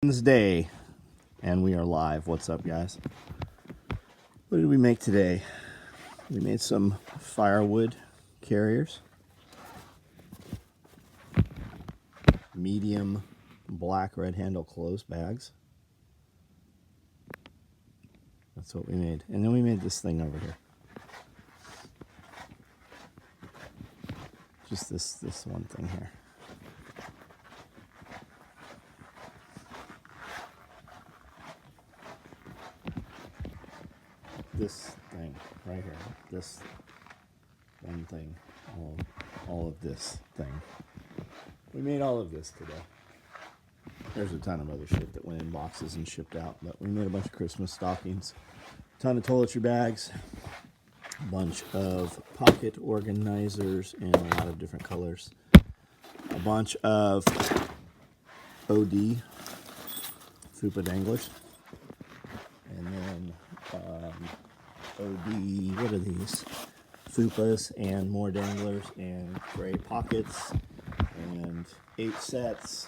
Wednesday, and we are live. What's up, guys? What did we make today? We made some firewood carriers, medium black red handle clothes bags. That's what we made. And then we made this thing over here. Just this one thing here. This thing right here. This one thing. All of this thing. We made all of this today. There's a ton of other shit that went in boxes and shipped out, but we made a bunch of Christmas stockings, a ton of toiletry bags, a bunch of pocket organizers in a lot of different colors, a bunch of OD fupa danglers, and then OD, what are these? Fupas and more danglers and gray pockets and 8 sets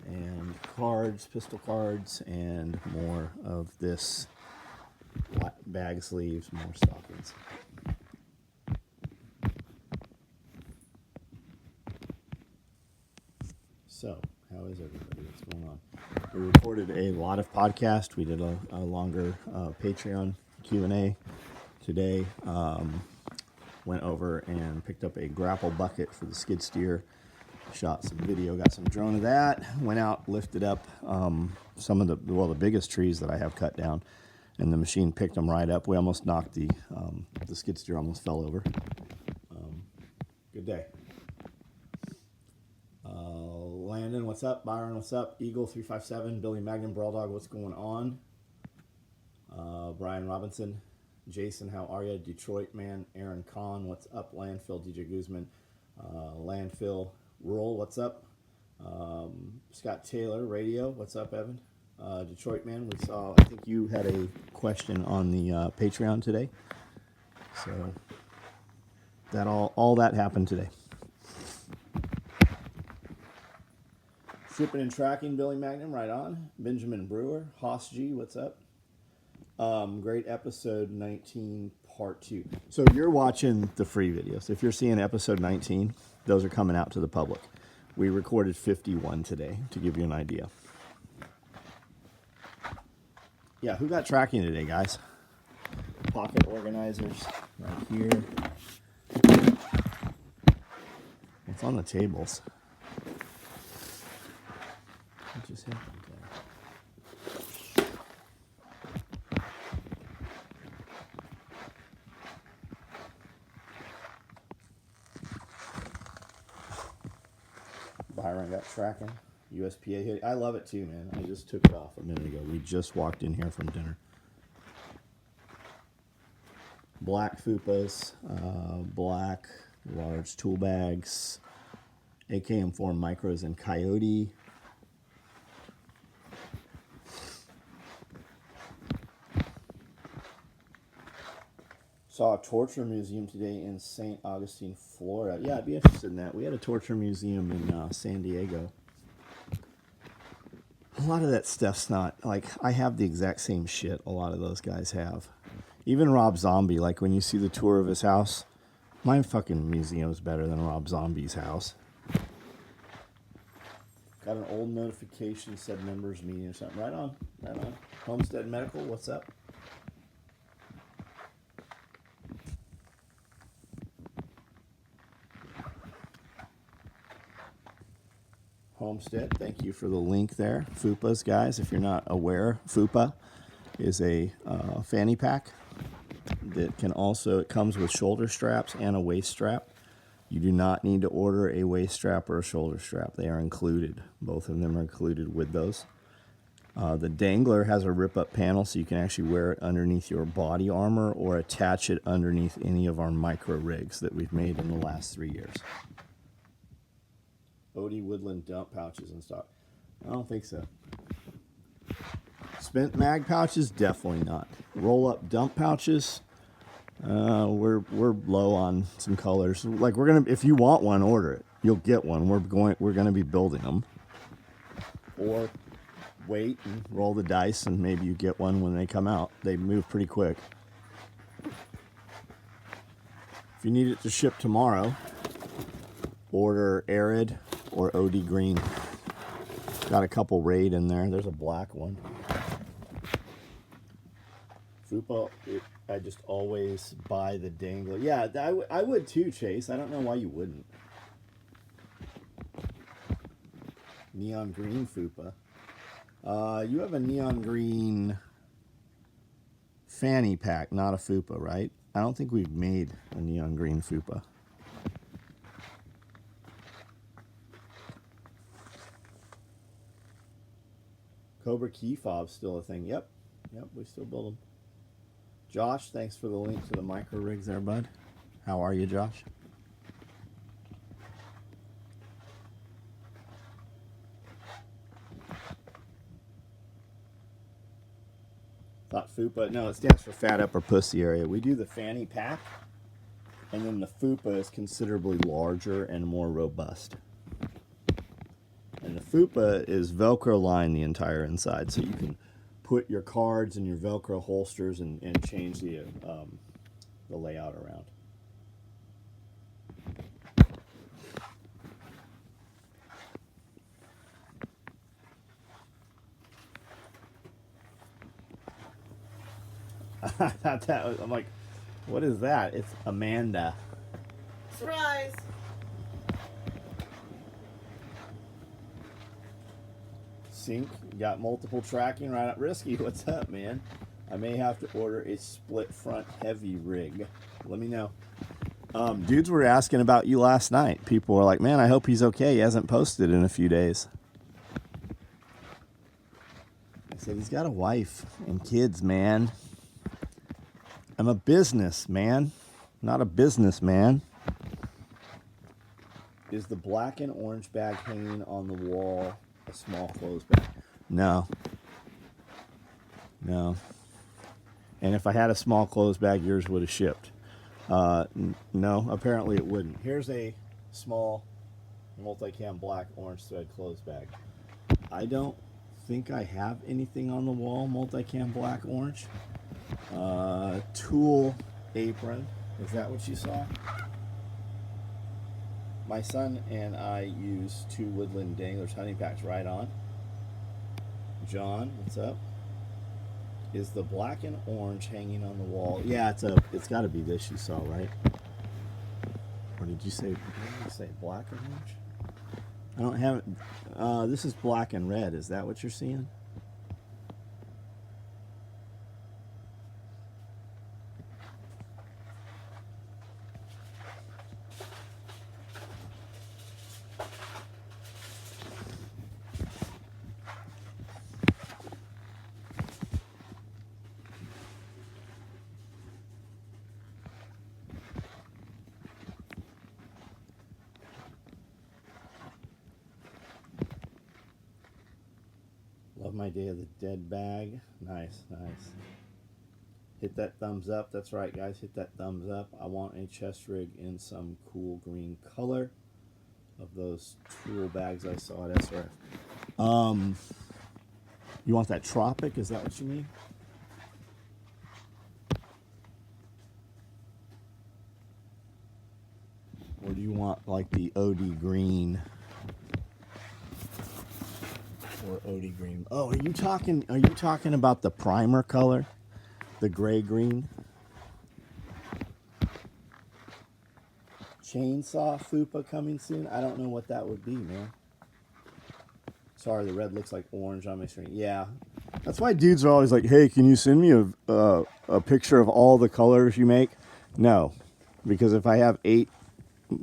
and cards, pistol cards, and more of this bag sleeves, more stockings. So, how is everybody? What's going on? We recorded a lot of podcasts. We did a longer Patreon Q&A today. Went over and picked up a grapple bucket for the skid steer. Shot some video, got some drone of that. Went out, lifted up some of the biggest trees that I have cut down, and the machine picked them right up. We almost knocked the skid steer, almost fell over. Good day. Landon, what's up? Byron, what's up? Eagle 357, Billy Magnum, Brawl Dog, what's going on? Brian Robinson, Jason, how are you? Detroit man, Aaron Kahn, what's up? Landfill, DJ Guzman, Landfill, Rural, what's up? Scott Taylor, Radio, what's up, Evan? Detroit man, we saw, I think you had a question on the Patreon today. So that all that happened today. Shipping and tracking, Billy Magnum, right on. Benjamin Brewer, Haas G, what's up? Great episode 19, part 2. So you're watching the free videos. If you're seeing episode 19, those are coming out to the public. We recorded 51 today, to give you an idea. Yeah, who got tracking today, guys? Pocket organizers, right here. It's on the tables. What just happened there? Byron got tracking. USPA hit. I love it too, man. I just took it off a minute ago. We just walked in here from dinner. Black fupas, black large tool bags, AKM4 micros and Coyote. Saw a torture museum today in St. Augustine, Florida. Yeah, I'd be interested in that. We had a torture museum in San Diego. A lot of that stuff's not, like, I have the exact same shit a lot of those guys have. Even Rob Zombie, like when you see the tour of his house, my fucking museum's better than Rob Zombie's house. Got an old notification, said members meeting or something. Right on, right on. Homestead Medical, what's up? Homestead, thank you for the link there. Fupas, guys, if you're not aware, Fupa is a fanny pack that can also, it comes with shoulder straps and a waist strap. You do not need to order a waist strap or a shoulder strap. They are included. Both of them are included with those. The dangler has a rip-up panel, so you can actually wear it underneath your body armor or attach it underneath any of our micro rigs that we've made in the last 3 years. OD Woodland dump pouches in stock. I don't think so. Spent mag pouches, definitely not. Roll up dump pouches, we're low on some colors. Like we're gonna, if you want one, order it. You'll get one. We're gonna be building them. Or wait and roll the dice, and maybe you get one when they come out. They move pretty quick. If you need it to ship tomorrow, order Arid or OD Green. Got a couple Raid in there. There's a black one. Fupa, I just always buy the dangler. Yeah, I would too, Chase. I don't know why you wouldn't. Neon green Fupa. You have a neon green fanny pack, not a Fupa, right? I don't think we've made a neon green Fupa. Cobra key fob's still a thing. Yep, we still build them. Josh, thanks for the link to the micro rigs there, bud. How are you, Josh? Thought Fupa, no, it stands for fat upper pussy area. We do the fanny pack, and then the Fupa is considerably larger and more robust. And the Fupa is Velcro lined the entire inside, so you can put your cards and your Velcro holsters and change the layout around. I thought that was, I'm like, what is that? It's Amanda. Surprise! Sync, got multiple tracking right up. Risky, what's up, man? I may have to order a split front heavy rig. Let me know. Dudes were asking about you last night. People were like, man, I hope he's okay. He hasn't posted in a few days. I said, he's got a wife and kids, man. I'm a businessman, not a businessman. Is the black and orange bag hanging on the wall a small clothes bag? No. No. And if I had a small clothes bag, yours would have shipped. No, apparently it wouldn't. Here's a small multicam black orange thread clothes bag. I don't think I have anything on the wall multicam black orange. Tool apron. Is that what you saw? My son and I use 2 Woodland Danglers hunting packs. Right on. John, what's up? Is the black and orange hanging on the wall? Yeah, it's got to be this you saw, right? Or did you say black and orange? I don't have it. This is black and red. Is that what you're seeing? Love my Day of the Dead bag. Nice, nice. Hit that thumbs up. That's right, guys. Hit that thumbs up. I want a chest rig in some cool green color of those tool bags I saw at SRF. You want that Tropic? Is that what you mean? Or do you want like the OD green? Or OD green. Oh, are you talking about the primer color? The gray green? Chainsaw Fupa coming soon? I don't know what that would be, man. Sorry, the red looks like orange on my screen. Yeah. That's why dudes are always like, hey, can you send me a picture of all the colors you make? No. Because if I have 8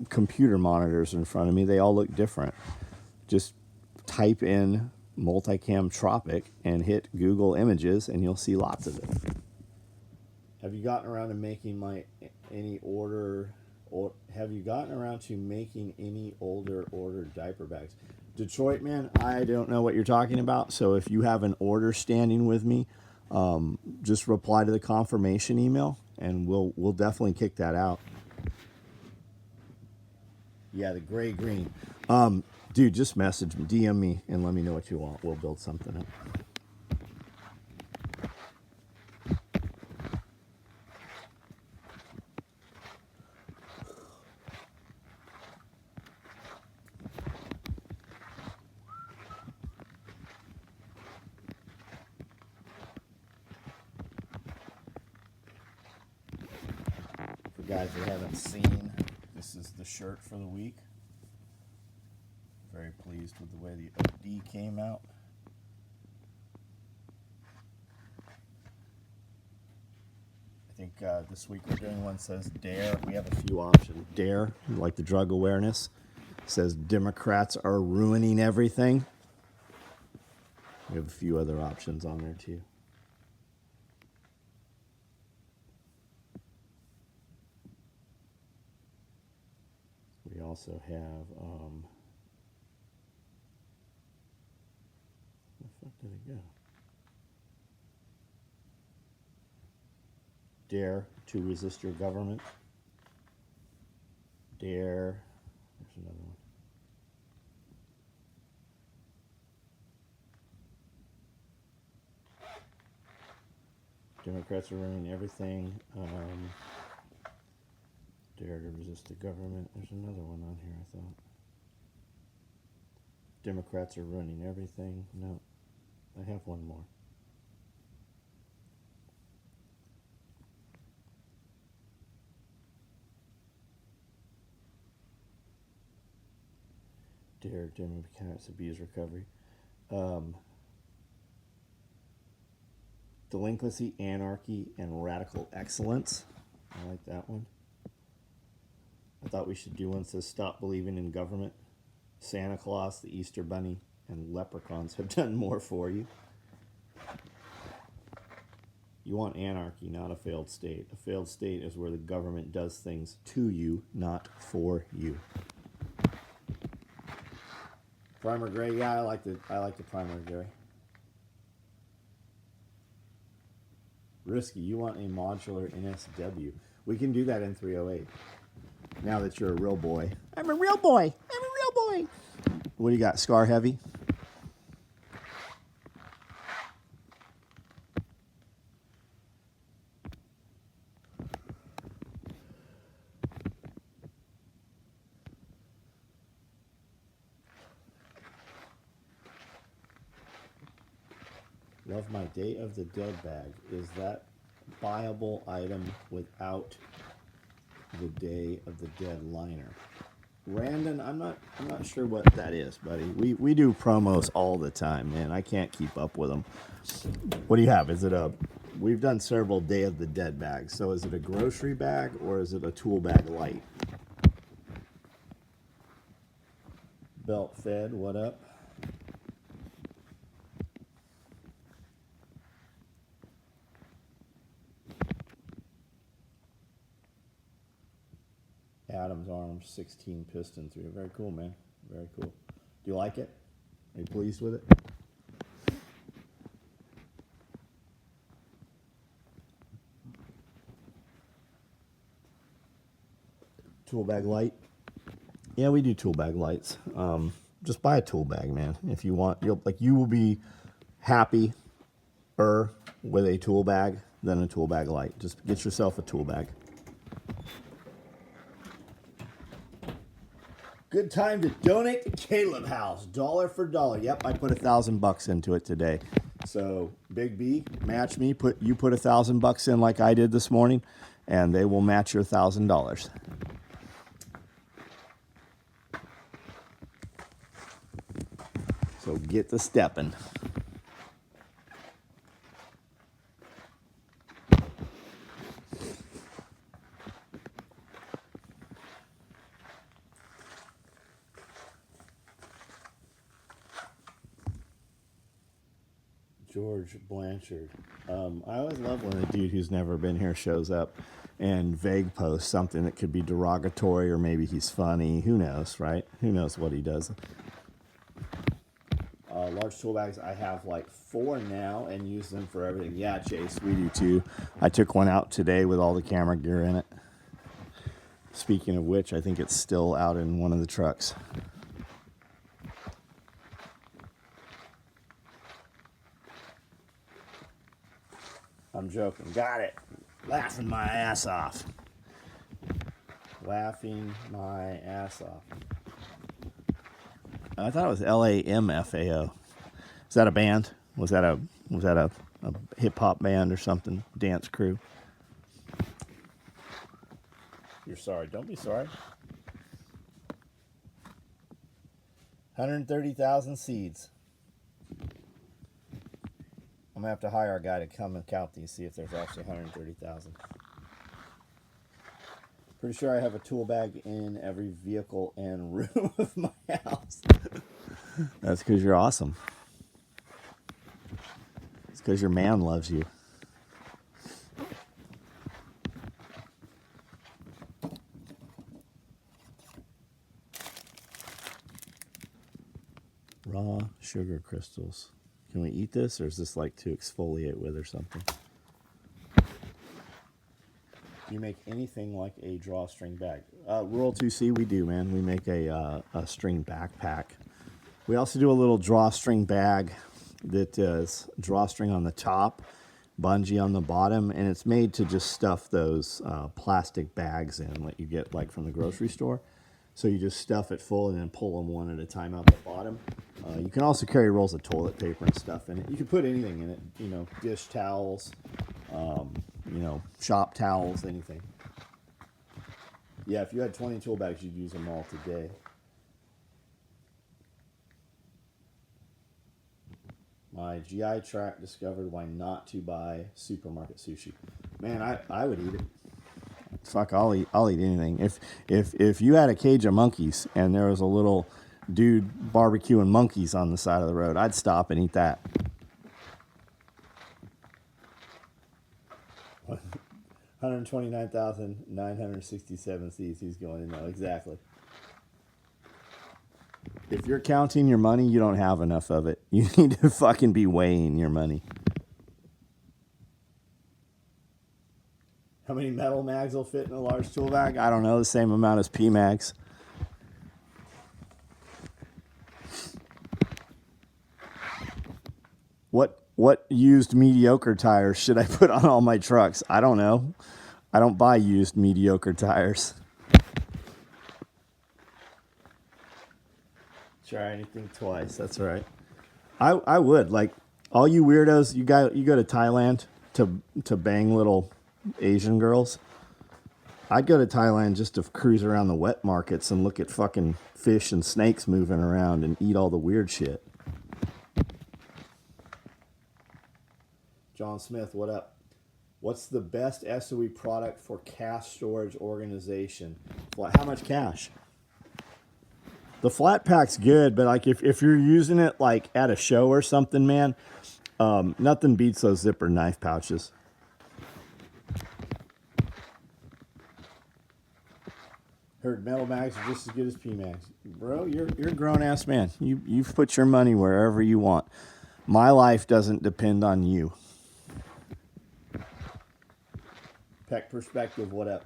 computer monitors in front of me, they all look different. Just type in multicam Tropic and hit Google Images and you'll see lots of it. Have you gotten around to making any older order diaper bags? Detroit, man, I don't know what you're talking about. So if you have an order standing with me, just reply to the confirmation email and we'll definitely kick that out. Yeah, the gray green. Dude, just message me, DM me, and let me know what you want. We'll build something up. For guys that haven't seen, this is the shirt for the week. Very pleased with the way the OD came out. I think this week we're doing one that says DARE. We have a few options. DARE, like the drug awareness, says Democrats are ruining everything. We have a few other options on there too. We also have, where the fuck did it go? Dare to resist your government. Dare, there's another one. Democrats are ruining everything. Dare to resist the government. There's another one on here, I thought. Democrats are ruining everything. No, I have one more. Dare Democrats abuse recovery. Delinquency, anarchy, and radical excellence. I like that one. I thought we should do one that says stop believing in government. Santa Claus, the Easter Bunny, and leprechauns have done more for you. You want anarchy, not a failed state. A failed state is where the government does things to you, not for you. Primer gray, yeah, I like the primer gray. Risky, you want a modular NSW. We can do that in 308. Now that you're a real boy. I'm a real boy. I'm a real boy. What do you got? Scar heavy? Love my Day of the Dead bag. Is that buyable item without the Day of the Dead liner? Randon, I'm not sure what that is, buddy. We do promos all the time, man. I can't keep up with them. What do you have? Is it we've done several Day of the Dead bags. So is it a grocery bag or is it a tool bag light? Belt fed, what up? Adam's Arms 16 piston through. Very cool, man. Very cool. Do you like it? Are you pleased with it? Tool bag light. Yeah, we do tool bag lights. Just buy a tool bag, man. If you want, you will be happier with a tool bag than a tool bag light. Just get yourself a tool bag. Good time to donate to Caleb House, dollar for dollar. Yep, I put $1,000 into it today. So Big B, match me. Put $1,000 in like I did this morning, and they will match your $1,000. So get the stepping. George Blanchard. I always love when a dude who's never been here shows up and vague posts something that could be derogatory, or maybe he's funny. Who knows, right? Who knows what he does? Large tool bags, I have like 4 now and use them for everything. Yeah, Chase, we do too. I took one out today with all the camera gear in it. Speaking of which, I think it's still out in one of the trucks. I'm joking. Got it. Laughing my ass off. Laughing my ass off. I thought it was LAMFAO. Is that a band? Was that a hip hop band or something? Dance crew? You're sorry. Don't be sorry. 130,000 seeds. I'm going to have to hire a guy to come and count these, see if there's actually 130,000. Pretty sure I have a tool bag in every vehicle and room of my house. That's because you're awesome. It's because your man loves you. Raw sugar crystals. Can we eat this, or is this like to exfoliate with or something? You make anything like a drawstring bag? Rural 2C, we do, man. We make a string backpack. We also do a little drawstring bag that is drawstring on the top, bungee on the bottom, and it's made to just stuff those plastic bags in that you get like from the grocery store. So you just stuff it full and then pull them one at a time out the bottom. You can also carry rolls of toilet paper and stuff in it. You can put anything in it, you know, dish towels, you know, shop towels, anything. Yeah, if you had 20 tool bags, you'd use them all today. My GI tract discovered why not to buy supermarket sushi. Man, I would eat it. Fuck, I'll eat anything. If you had a cage of monkeys and there was a little dude barbecuing monkeys on the side of the road, I'd stop and eat that. 129,967 seeds he's going in now. Exactly. If you're counting your money, you don't have enough of it. You need to fucking be weighing your money. How many metal mags will fit in a large tool bag? I don't know, the same amount as P mags. What used mediocre tires should I put on all my trucks? I don't know. I don't buy used mediocre tires. Try anything twice. That's right. I would, like, all you weirdos. You go to Thailand to bang little Asian girls. I'd go to Thailand just to cruise around the wet markets and look at fucking fish and snakes moving around and eat all the weird shit. John Smith, what up? What's the best SOE product for cash storage organization? How much cash? The flat pack's good, but like if you're using it like at a show or something, man, nothing beats those zipper knife pouches. Heard metal mags are just as good as P mags. Bro, you're a grown ass man. You've put your money wherever you want. My life doesn't depend on you. Peck Perspective, what up?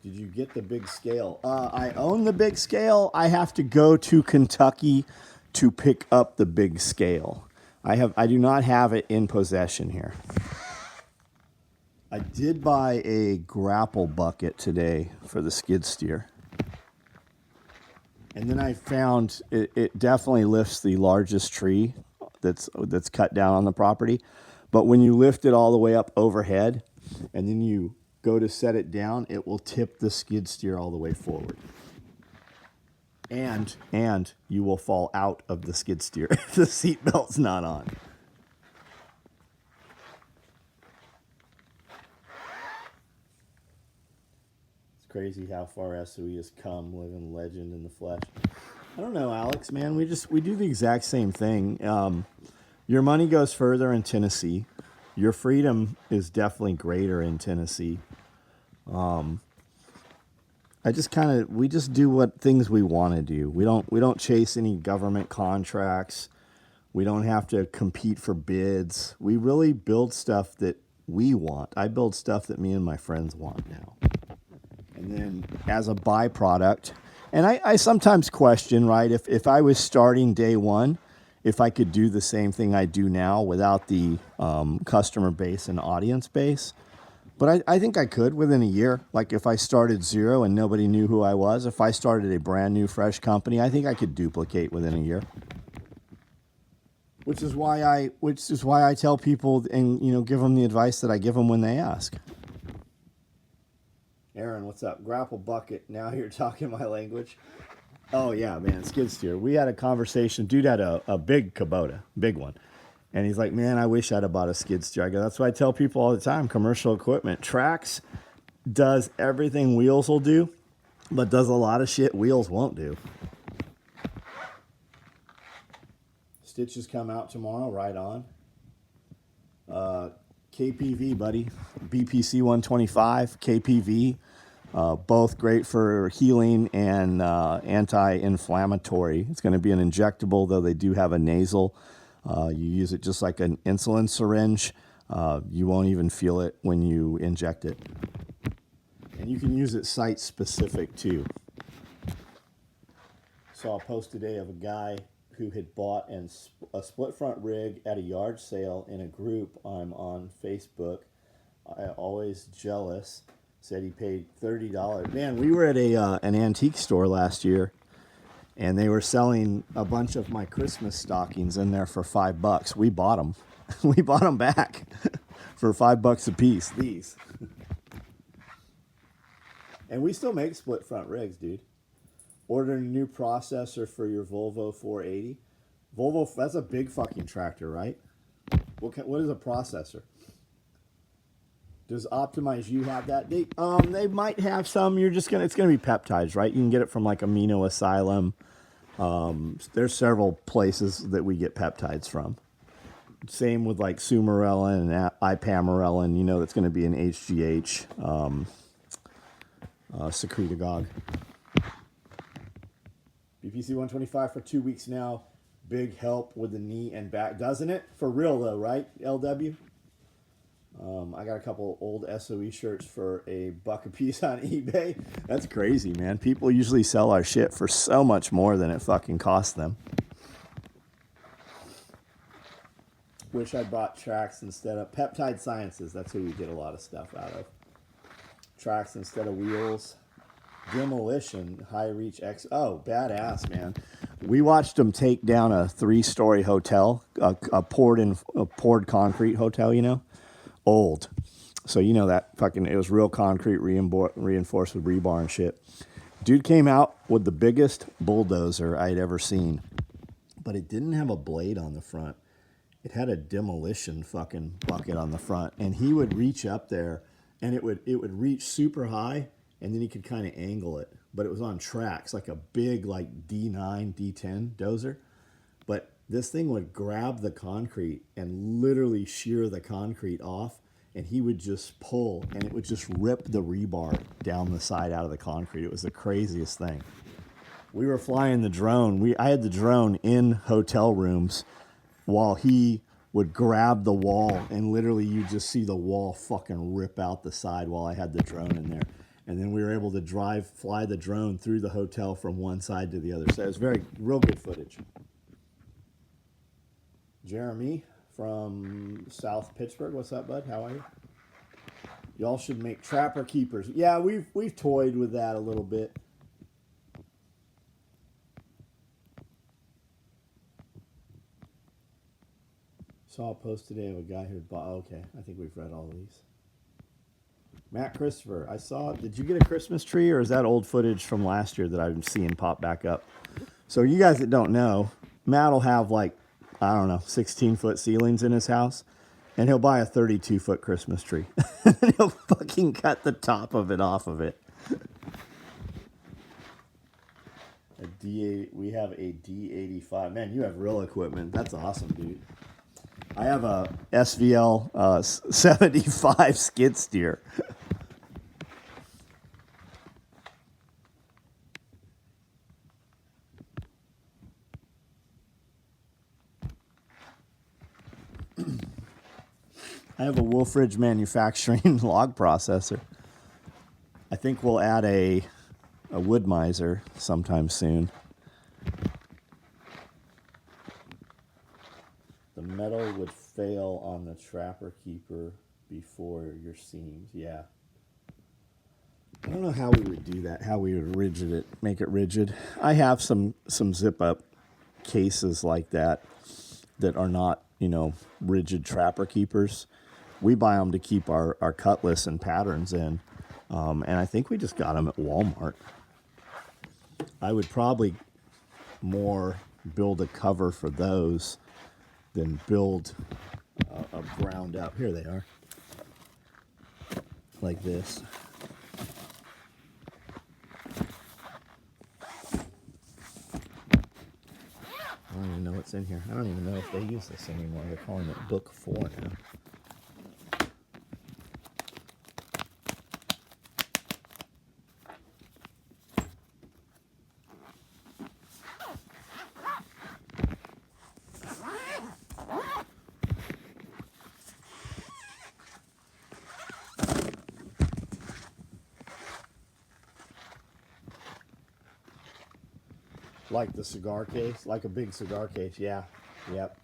Did you get the big scale? I own the big scale. I have to go to Kentucky to pick up the big scale. I do not have it in possession here. I did buy a grapple bucket today for the skid steer. And then I found it definitely lifts the largest tree that's cut down on the property. But when you lift it all the way up overhead and then you go to set it down, it will tip the skid steer all the way forward. And you will fall out of the skid steer if the seatbelt's not on. It's crazy how far SOE has come, living legend in the flesh. I don't know, Alex, man. We do the exact same thing. Your money goes further in Tennessee. Your freedom is definitely greater in Tennessee. We just do what things we want to do. We don't chase any government contracts. We don't have to compete for bids. We really build stuff that we want. I build stuff that me and my friends want now. And then as a byproduct, and I sometimes question, right, if I was starting day one if I could do the same thing I do now without the customer base and audience base. But I think I could within a year. Like if I started zero and nobody knew who I was, if I started a brand new, fresh company, I think I could duplicate within a year. Which is why I tell people and give them the advice that I give them when they ask. Aaron, what's up? Grapple bucket. Now you're talking my language. Oh yeah, man, skid steer. We had a conversation. Dude had a big Kubota, big one. And he's like, man, I wish I'd have bought a skid steer. I go, that's what I tell people all the time. Commercial equipment. Trax does everything wheels will do, but does a lot of shit wheels won't do. Stitches come out tomorrow, right on. KPV, buddy. BPC 125, KPV. Both great for healing and anti-inflammatory. It's going to be an injectable, though they do have a nasal. You use it just like an insulin syringe. You won't even feel it when you inject it. And you can use it site-specific, too. Saw a post today of a guy who had bought a split front rig at a yard sale in a group I'm on Facebook. I always jealous. Said he paid $30. Man, we were at an antique store last year, and they were selling a bunch of my Christmas stockings in there for $5. We bought them. We bought them back for $5 a piece. These, and we still make split front rigs, dude. Ordered a new processor for your Volvo 480. Volvo, that's a big fucking tractor, right? What is a processor? Does Optimize You have that? They might have some. It's gonna be peptides, right? You can get it from like Amino Asylum. There's several places that we get peptides from. Same with like Sumarelin and Ipamorelin. That's going to be an HGH secretagogue. BPC 125 for 2 weeks now. Big help with the knee and back, doesn't it? For real though, right? LW. I got a couple old SOE shirts for $1 a piece on eBay. That's crazy, man. People usually sell our shit for so much more than it fucking costs them. Wish I bought Trax instead of Peptide Sciences. That's who we get a lot of stuff out of. Trax instead of wheels. Demolition, High Reach X. Oh, badass, man. We watched them take down a 3-story hotel, a poured concrete hotel, old. So that fucking, it was real concrete reinforced with rebar and shit. Dude came out with the biggest bulldozer I'd ever seen, but it didn't have a blade on the front. It had a demolition fucking bucket on the front, and he would reach up there, and it would reach super high, and then he could kind of angle it, but it was on tracks, like a big like D9, D10 dozer. But this thing would grab the concrete and literally shear the concrete off, and he would just pull, and it would just rip the rebar down the side out of the concrete. It was the craziest thing. We were flying the drone. I had the drone in hotel rooms while he would grab the wall, and literally you just see the wall fucking rip out the side while I had the drone in there. And then we were able to fly the drone through the hotel from one side to the other. So it was real good footage. Jeremy from South Pittsburgh. What's up, bud? How are you? Y'all should make trapper keepers. Yeah, we've toyed with that a little bit. Saw a post today of a guy who bought. Okay, I think we've read all of these. Matt Christopher, did you get a Christmas tree, or is that old footage from last year that I'm seeing pop back up? So you guys that don't know, Matt will have 16-foot ceilings in his house, and he'll buy a 32-foot Christmas tree. And he'll fucking cut the top of it off of it. We have a D85. Man, you have real equipment. That's awesome, dude. I have a SVL 75 skid steer. I have a Wolfridge Manufacturing log processor. I think we'll add a wood miser sometime soon. The metal would fail on the Trapper Keeper before your seams. Yeah. I don't know how we would do that, how we would make it rigid. I have some zip up cases like that are not, rigid Trapper Keepers. We buy them to keep our cutlass and patterns in. And I think we just got them at Walmart. I would probably more build a cover for those than build a ground up. Here they are. Like this. I don't even know what's in here. I don't even know if they use this anymore. They're calling it Book 4 now. Like the cigar case, like a big cigar case, yeah. Yep.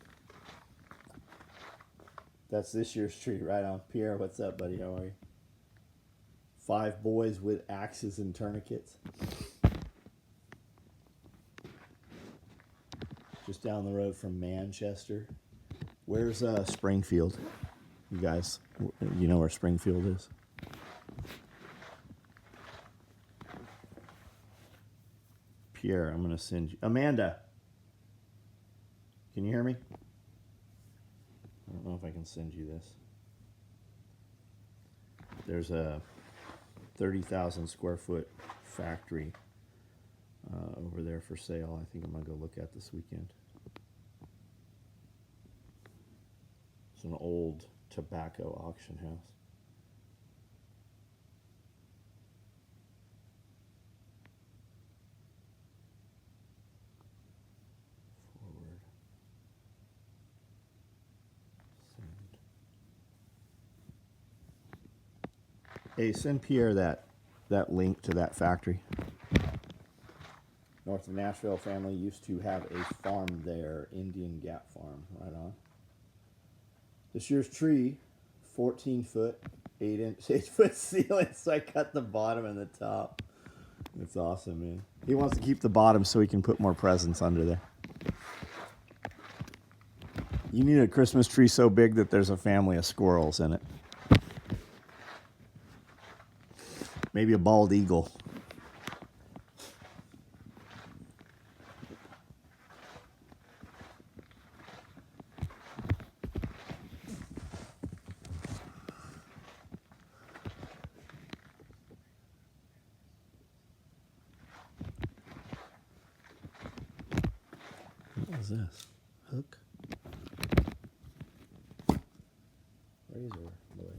That's this year's tree, right on. Pierre, what's up, buddy? How are you? 5 boys with axes and tourniquets. Just down the road from Manchester. Where's Springfield? You guys, you know where Springfield is? Pierre, I'm going to send you. Amanda, can you hear me? I don't know if I can send you this. There's a 30,000 square foot factory over there for sale. I think I'm going to go look at this weekend. It's an old tobacco auction house. Forward. Send. Hey, send Pierre that link to that factory. North of Nashville family used to have a farm there, Indian Gap Farm, right on. This year's tree, 14 foot, 8 foot ceiling, so I cut the bottom and the top. It's awesome, man. He wants to keep the bottom so he can put more presents under there. You need a Christmas tree so big that there's a family of squirrels in it. Maybe a bald eagle. What is this? Hook? Razor blade.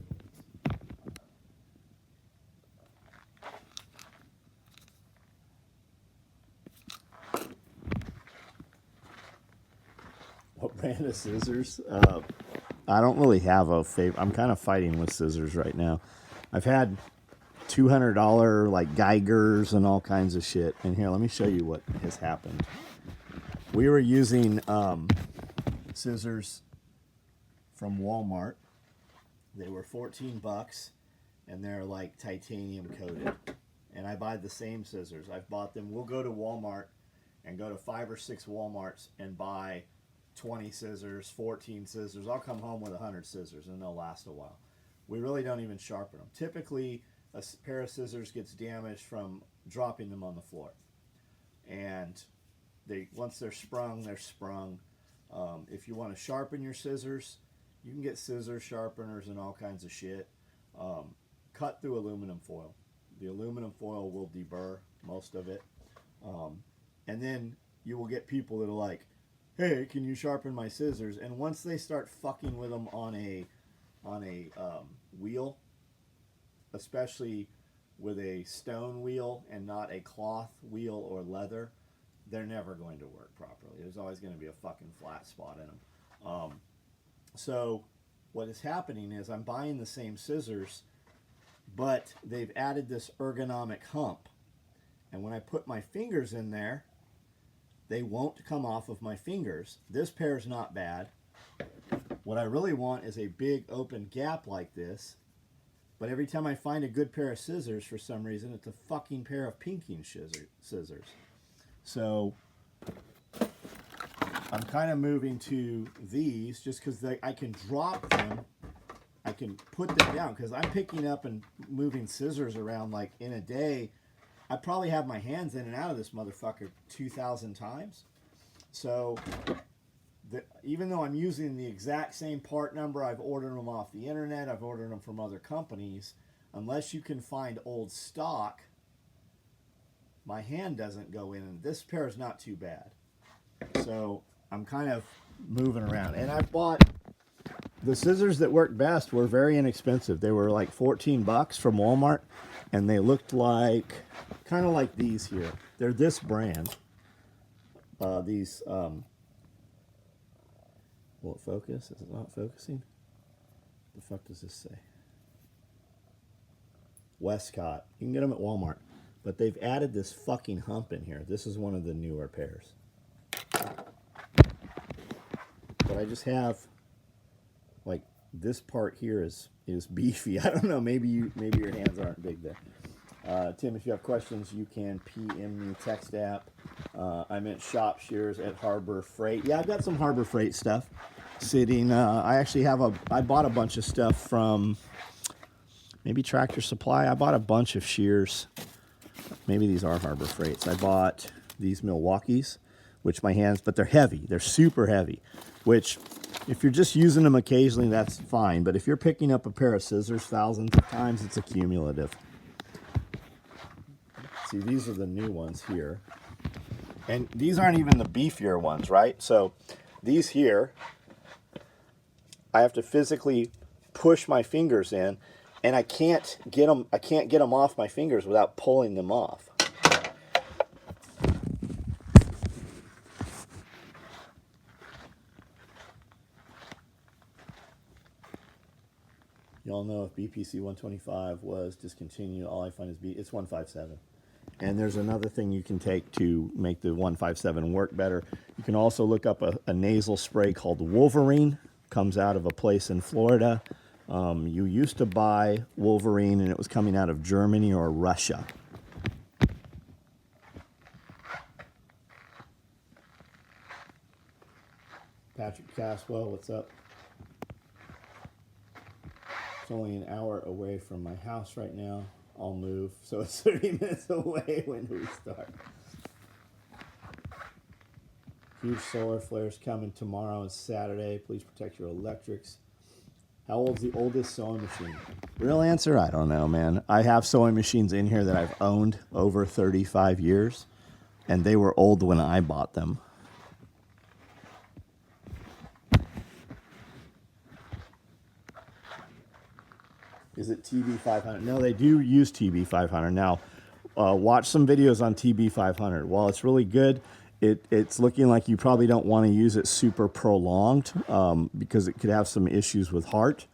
What brand of scissors? I don't really have a favorite. I'm kind of fighting with scissors right now. I've had $200 like Geigers and all kinds of shit. And here, let me show you what has happened. We were using scissors from Walmart. They were $14 and they're like titanium coated. And I buy the same scissors. I've bought them. We'll go to Walmart and go to 5 or 6 Walmarts and buy 20 scissors, 14 scissors. I'll come home with 100 scissors and they'll last a while. We really don't even sharpen them. Typically, a pair of scissors gets damaged from dropping them on the floor. And once they're sprung, they're sprung. If you want to sharpen your scissors, you can get scissor sharpeners and all kinds of shit. Cut through aluminum foil. The aluminum foil will deburr most of it. And then you will get people that are like, hey, can you sharpen my scissors? And once they start fucking with them on a wheel, especially with a stone wheel and not a cloth wheel or leather, they're never going to work properly. There's always going to be a fucking flat spot in them. So what is happening is I'm buying the same scissors, but they've added this ergonomic hump. And when I put my fingers in there, they won't come off of my fingers. This pair's not bad. What I really want is a big open gap like this. But every time I find a good pair of scissors, for some reason, it's a fucking pair of pinking scissors. So I'm kind of moving to these just because I can drop them. I can put them down because I'm picking up and moving scissors around like in a day. I probably have my hands in and out of this motherfucker 2,000 times. So even though I'm using the exact same part number, I've ordered them off the internet, I've ordered them from other companies, unless you can find old stock, my hand doesn't go in, and this pair is not too bad. So I'm kind of moving around. And I bought the scissors that worked best were very inexpensive. They were like 14 bucks from Walmart, and they looked like kind of like these here. They're this brand. Will it focus? Is it not focusing? The fuck does this say? Westcott. You can get them at Walmart. But they've added this fucking hump in here. This is one of the newer pairs. But I just have, like, this part here is beefy. I don't know. Maybe your hands aren't big there. Tim, if you have questions, you can PM me, text app. I'm at Shop Shears at Harbor Freight. Yeah, I've got some Harbor Freight stuff sitting. I actually I bought a bunch of stuff from maybe Tractor Supply. I bought a bunch of shears. Maybe these are Harbor Freights. I bought these Milwaukees, which but they're heavy. They're super heavy, which if you're just using them occasionally, that's fine. But if you're picking up a pair of scissors thousands of times, it's accumulative. See, these are the new ones here. And these aren't even the beefier ones, right? So these here, I have to physically push my fingers in, and I can't get them off my fingers without pulling them off. Y'all know if BPC 125 was discontinued, all I find is it's 157. And there's another thing you can take to make the 157 work better. You can also look up a nasal spray called Wolverine. Comes out of a place in Florida. You used to buy Wolverine, and it was coming out of Germany or Russia. Patrick Caswell, what's up? It's only an hour away from my house right now. I'll move, so it's 30 minutes away when we start. Huge solar flares coming tomorrow and Saturday. Please protect your electrics. How old's the oldest sewing machine? Real answer, I don't know, man. I have sewing machines in here that I've owned over 35 years, and they were old when I bought them. Is it TB500? No, they do use TB500. Now, watch some videos on TB500. While it's really good, it's looking like you probably don't want to use it super prolonged because it could have some issues with heart.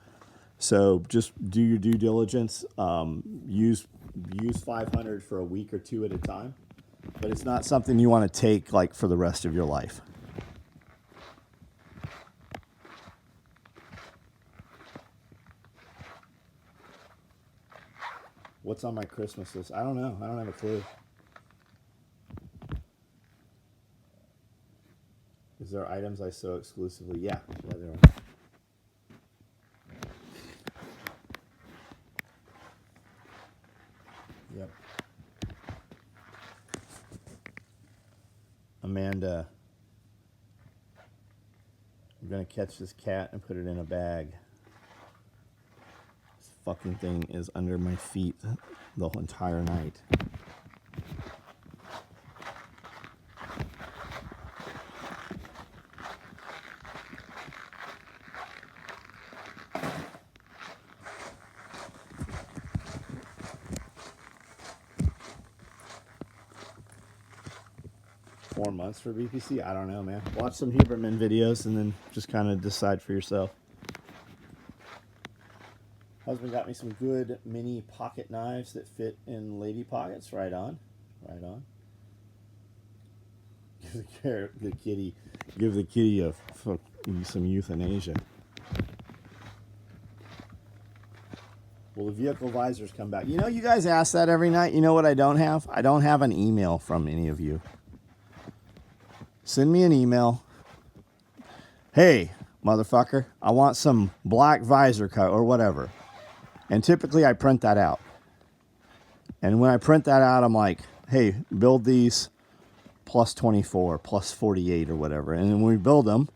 So just do your due diligence. Use 500 for a week or two at a time. But it's not something you want to take like for the rest of your life. What's on my Christmas list? I don't know. I don't have a clue. Is there items I sew exclusively? Yeah, there are. Yep. Amanda, I'm going to catch this cat and put it in a bag. This fucking thing is under my feet the whole entire night. 4 months for BPC? I don't know, man. Watch some Huberman videos and then just kind of decide for yourself. Husband got me some good mini pocket knives that fit in lady pockets. Right on. Right on. Give the kitty a some euthanasia. Will the vehicle visors come back? You know, you guys ask that every night. You know what I don't have? I don't have an email from any of you. Send me an email. Hey, motherfucker, I want some black visor cut or whatever. And typically I print that out. And when I print that out, I'm like, hey, build these plus 24, plus 48 or whatever. And then when we build them,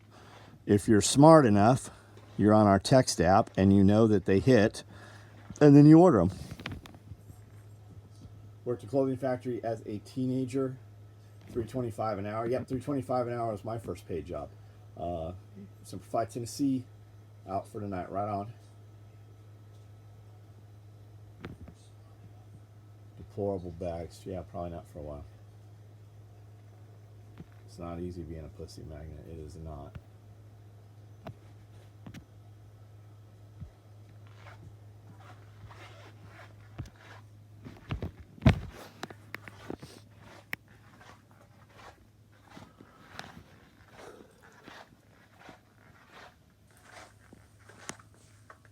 if you're smart enough, you're on our text app and you know that they hit, and then you order them. Worked at a clothing factory as a teenager, $3.25 an hour. Yep, $3.25 an hour was my first paid job. Simplified, Tennessee, out for tonight. Right on. Deplorable bags. Yeah, probably not for a while. It's not easy being a pussy magnet. It is not.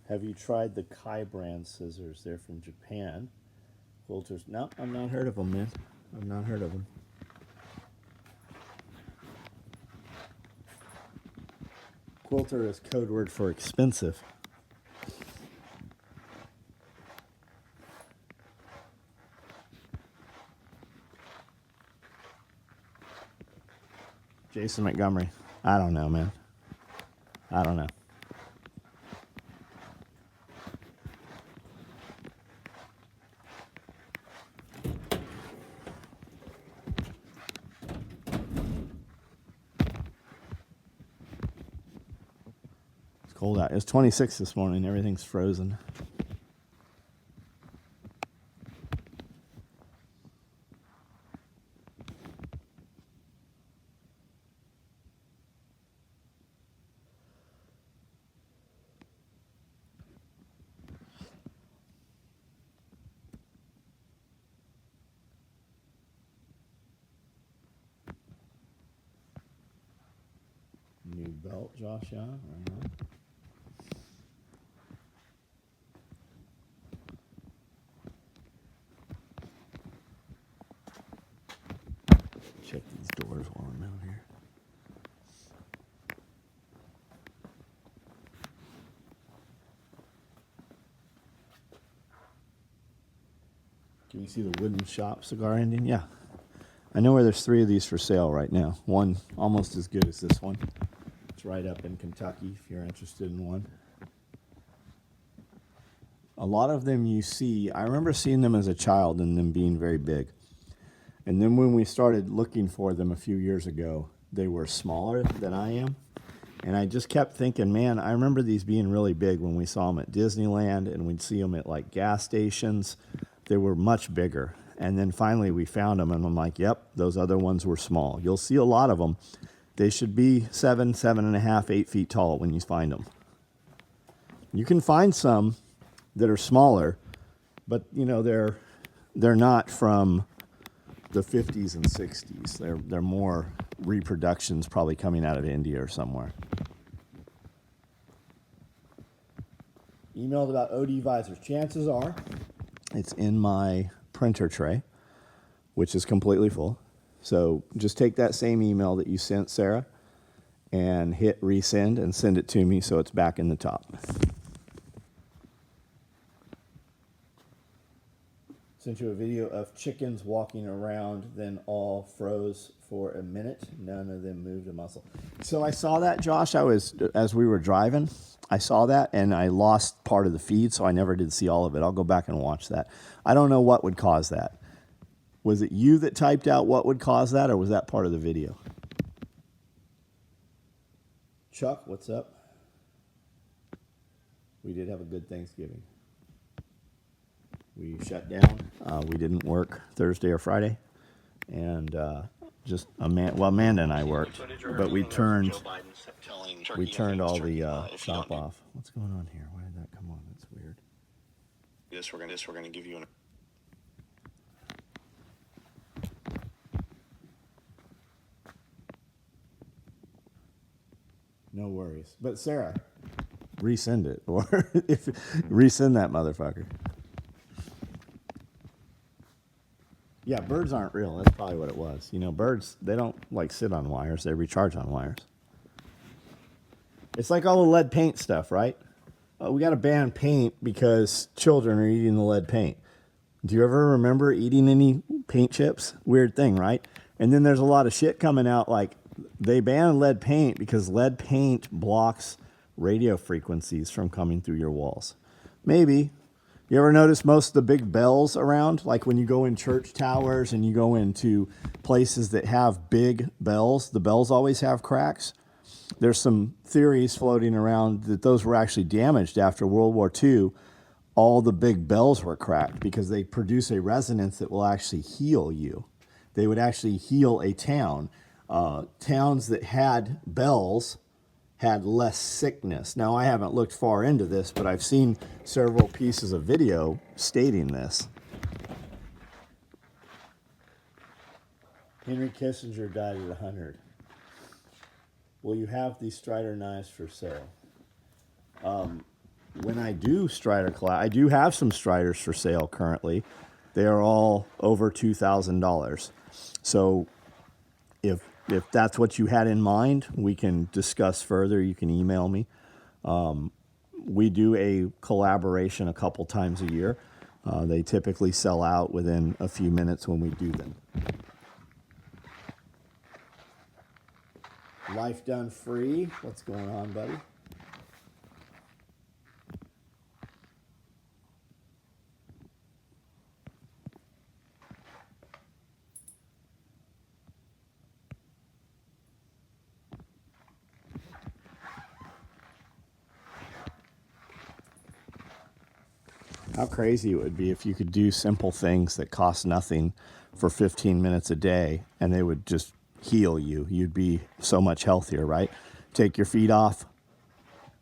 Have you tried the Kai brand scissors? They're from Japan. Quilters. No, I've not heard of them, man. I've not heard of them. Quilter is code word for expensive. Jason Montgomery. I don't know, man. I don't know. It's cold out. It was 26 this morning. Everything's frozen. New belt, Josh, yeah. Right on. Check these doors while I'm out here. Can you see the wooden shop cigar ending? Yeah. I know where there's 3 of these for sale right now. One almost as good as this one. It's right up in Kentucky if you're interested in one. A lot of them you see, I remember seeing them as a child and them being very big. And then when we started looking for them a few years ago, they were smaller than I am. And I just kept thinking, man, I remember these being really big when we saw them at Disneyland and we'd see them at like gas stations. They were much bigger. And then finally we found them and I'm like, yep, those other ones were small. You'll see a lot of them. They should be 7, 7.5, 8 feet tall when you find them. You can find some that are smaller, but you know, they're not from the 50s and 60s. They're more reproductions probably coming out of India or somewhere. Emailed about OD visors. Chances are it's in my printer tray, which is completely full. So just take that same email that you sent Sarah and hit resend and send it to me so it's back in the top. Sent you a video of chickens walking around, then all froze for a minute. None of them moved a muscle. So I saw that, Josh. As we were driving, I saw that and I lost part of the feed, so I never did see all of it. I'll go back and watch that. I don't know what would cause that. Was it you that typed out what would cause that, or was that part of the video? Chuck, what's up? We did have a good Thanksgiving. We shut down. We didn't work Thursday or Friday, and Amanda and I worked, but we turned all the shop off. What's going on here? Why did that come on? That's weird. We're gonna give you an. No worries. But Sarah, resend it, or if resend that motherfucker. Yeah, birds aren't real. That's probably what it was. You know, birds, they don't like sit on wires. They recharge on wires. It's like all the lead paint stuff, right? We got to ban paint because children are eating the lead paint. Do you ever remember eating any paint chips? Weird thing, right? And then there's a lot of shit coming out like they ban lead paint because lead paint blocks radio frequencies from coming through your walls. Maybe. You ever notice most of the big bells around? Like when you go in church towers and you go into places that have big bells, the bells always have cracks. There's some theories floating around that those were actually damaged after World War II. All the big bells were cracked because they produce a resonance that will actually heal you. They would actually heal a town. Towns that had bells had less sickness. Now, I haven't looked far into this, but I've seen several pieces of video stating this. Henry Kissinger died at 100. Well, you have these Strider knives for sale. When I do Strider collab, I do have some Striders for sale currently. They are all over $2,000. So if that's what you had in mind, we can discuss further. You can email me. We do a collaboration a couple times a year. They typically sell out within a few minutes when we do them. Life Done Free. What's going on, buddy? How crazy it would be if you could do simple things that cost nothing for 15 minutes a day and they would just heal you. You'd be so much healthier, right? Take your feet off,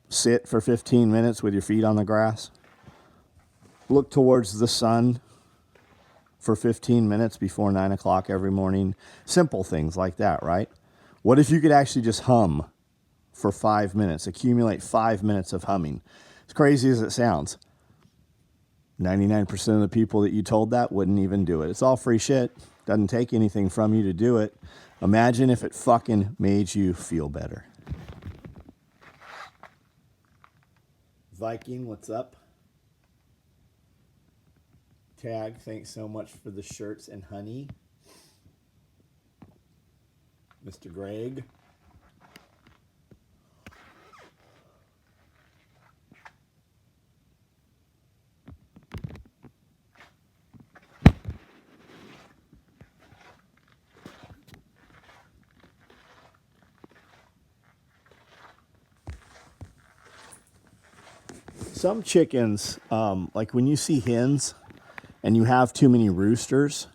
sit for 15 minutes with your feet on the grass, look towards the sun for 15 minutes before 9 o'clock every morning. Simple things like that, right? What if you could actually just hum for 5 minutes, accumulate 5 minutes of humming? As crazy as it sounds, 99% of the people that you told that wouldn't even do it. It's all free shit. Doesn't take anything from you to do it. Imagine if it fucking made you feel better. Viking, what's up? Tag, thanks so much for the shirts and honey. Mr. Greg. Some chickens, like when you see hens and you have too many roosters,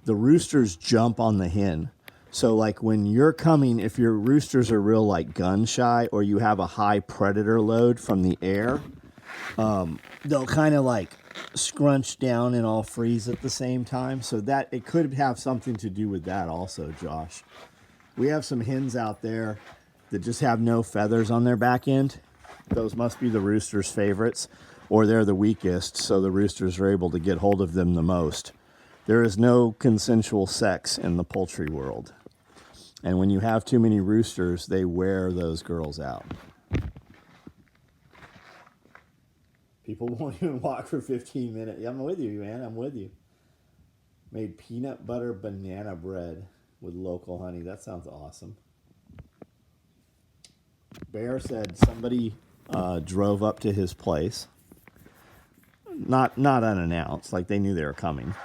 the roosters jump on the hen. So like when you're coming, if your roosters are real like gun shy or you have a high predator load from the air, they'll kind of like scrunch down and all freeze at the same time. So that it could have something to do with that also, Josh. We have some hens out there that just have no feathers on their back end. Those must be the rooster's favorites, or they're the weakest, so the roosters are able to get hold of them the most. There is no consensual sex in the poultry world. And when you have too many roosters, they wear those girls out. People won't even walk for 15 minutes. I'm with you, man. I'm with you. Made peanut butter banana bread with local honey. That sounds awesome. Bear said somebody drove up to his place, not unannounced, like they knew they were coming,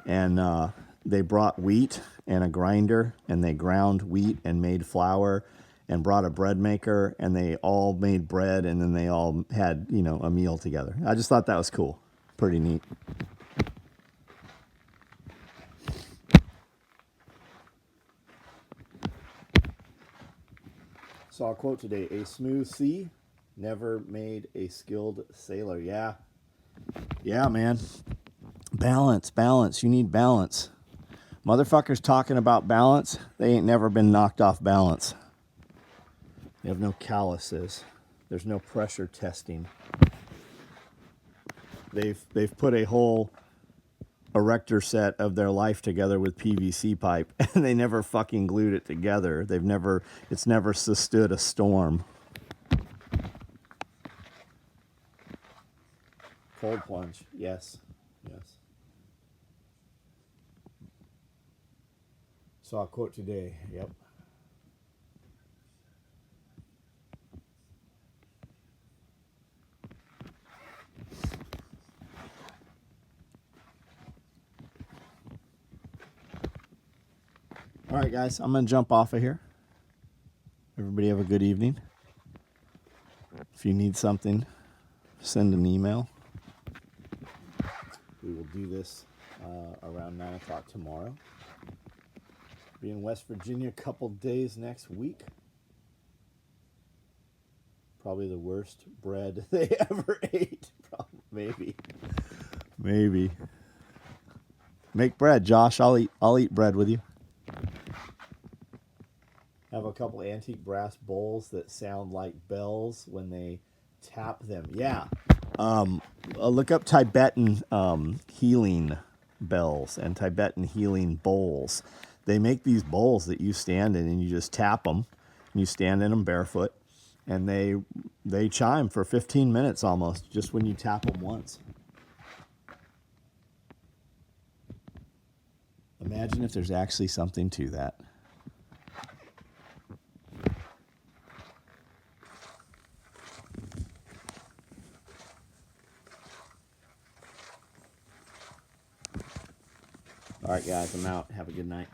and they brought wheat and a grinder, and they ground wheat and made flour, and brought a bread maker, and they all made bread, and then they all had, you know, a meal together. I just thought that was cool, pretty neat. Saw a quote today: "A smooth sea never made a skilled sailor." Yeah, man. Balance. You need balance. Motherfuckers talking about balance, they ain't never been knocked off balance. They have no calluses. There's no pressure testing. They've put a whole erector set of their life together with PVC pipe, and they never fucking glued it together. It's never stood a storm. Cold plunge, yes. Saw a quote today, yep. All right, guys, I'm going to jump off of here. Everybody have a good evening. If you need something, send an email. We will do this around 9 o'clock tomorrow. Be in West Virginia a couple days next week. Probably the worst bread they ever ate. Maybe. Make bread, Josh. I'll eat bread with you. Have a couple antique brass bowls that sound like bells when they tap them. Yeah. Look up Tibetan healing bells and Tibetan healing bowls. They make these bowls that you stand in and you just tap them. And you stand in them barefoot, and they chime for 15 minutes almost just when you tap them once. Imagine if there's actually something to that. All right, guys, I'm out. Have a good night.